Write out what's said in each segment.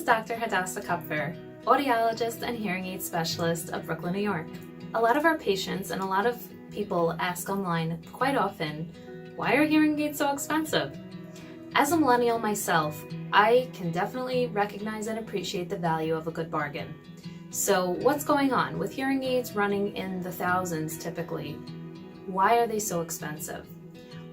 Dr. Hadassah Kupfer, audiologist and hearing aid specialist of Brooklyn, New York. A lot of our patients and a lot of people ask online quite often, why are hearing aids so expensive? As a millennial myself, I can definitely recognize and appreciate the value of a good bargain. So what's going on with hearing aids running in the thousands typically? Why are they so expensive?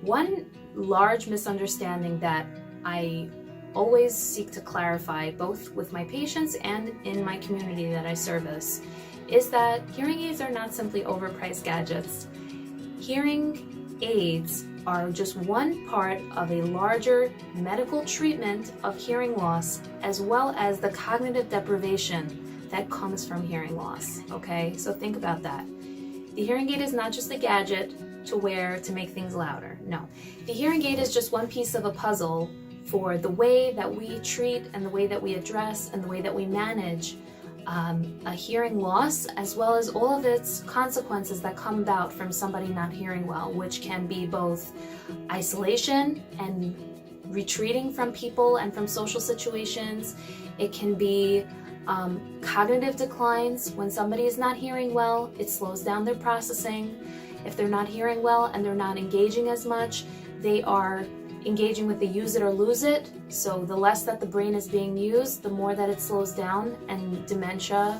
One large misunderstanding that I always seek to clarify, both with my patients and in my community that I service, is that hearing aids are not simply overpriced gadgets. Hearing aids are just one part of a larger medical treatment of hearing loss, as well as the cognitive deprivation that comes from hearing loss. Okay, so think about that. The hearing aid is not just a gadget to wear to make things louder. No, the hearing aid is just one piece of a puzzle for the way that we treat and the way that we address and the way that we manage a hearing loss, as well as all of its consequences that come about from somebody not hearing well, which can be both isolation and retreating from people and from social situations. It can be cognitive declines. When somebody is not hearing well, it slows down their processing. If they're not hearing well and they're not engaging as much, they are engaging with the use it or lose it. So the less that the brain is being used, the more that it slows down, and dementia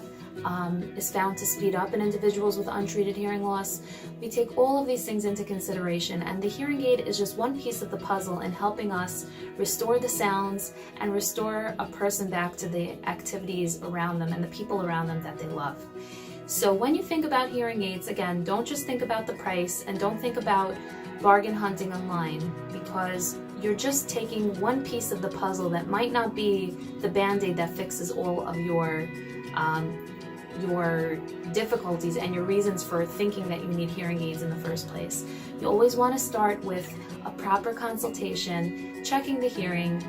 is found to speed up in individuals with untreated hearing loss. We take all of these things into consideration, and the hearing aid is just one piece of the puzzle in helping us restore the sounds and restore a person back to the activities around them and the people around them that they love. So when you think about hearing aids, again, don't just think about the price and don't think about bargain hunting online, because you're just taking one piece of the puzzle that might not be the band-aid that fixes all of your difficulties and your reasons for thinking that you need hearing aids in the first place. You always want to start with a proper consultation, checking the hearing,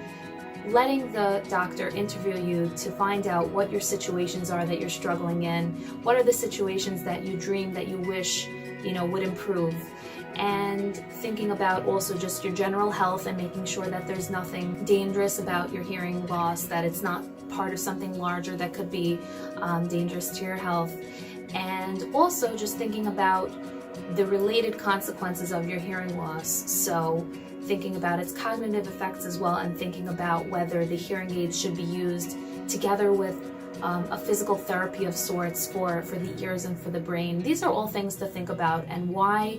letting the doctor interview you to find out what your situations are that you're struggling in, what are the situations that you dream that you wish would improve, and thinking about also just your general health and making sure that there's nothing dangerous about your hearing loss, that it's not part of something larger that could be dangerous to your health, and also just thinking about the related consequences of your hearing loss. So thinking about its cognitive effects as well, and thinking about whether the hearing aids should be used together with a physical therapy of sorts for the ears and for the brain. These are all things to think about, and why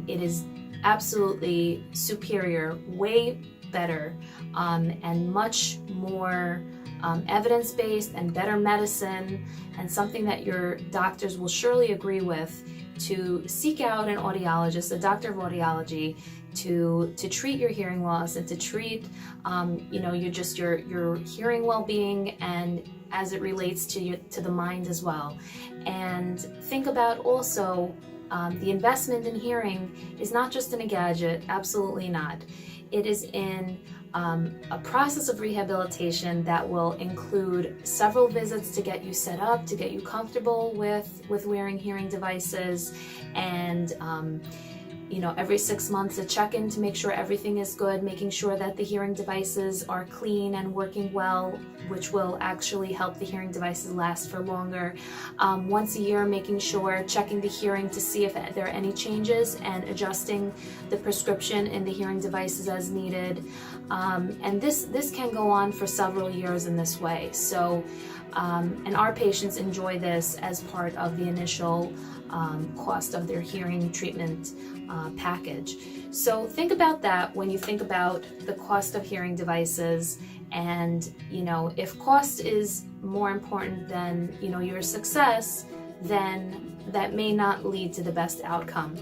it is absolutely superior, way better, and much more evidence-based and better medicine, and something that your doctors will surely agree with, to seek out an audiologist, a doctor of audiology, to treat your hearing loss and to treat your hearing well-being, and as it relates to the mind as well. And think about also the investment in hearing is not just in a gadget, absolutely not. It is in a process of rehabilitation that will include several visits to get you set up, to get you comfortable with wearing hearing devices, and every 6 months a check-in to make sure everything is good, making sure that the hearing devices are clean and working well, which will actually help the hearing devices last for longer. Once a year, making sure, checking the hearing to see if there are any changes and adjusting the prescription in the hearing devices as needed. And this can go on for several years in this way. So, and our patients enjoy this as part of the initial cost of their hearing treatment package. So think about that when you think about the cost of hearing devices, and if cost is more important than your success, then that may not lead to the best outcome.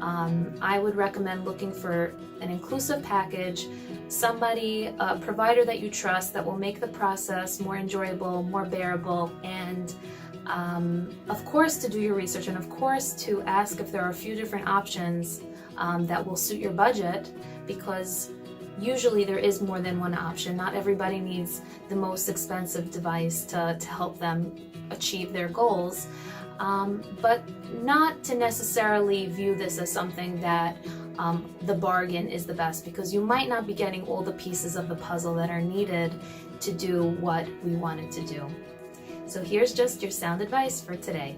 I would recommend looking for an inclusive package, a provider that you trust, that will make the process more enjoyable, more bearable, and of course to do your research, and of course to ask if there are a few different options that will suit your budget, because usually there is more than one option. Not everybody needs the most expensive device to help them achieve their goals. but not to necessarily view this as something that the bargain is the best, because you might not be getting all the pieces of the puzzle that are needed to do what we wanted to do. So here's just your sound advice for today.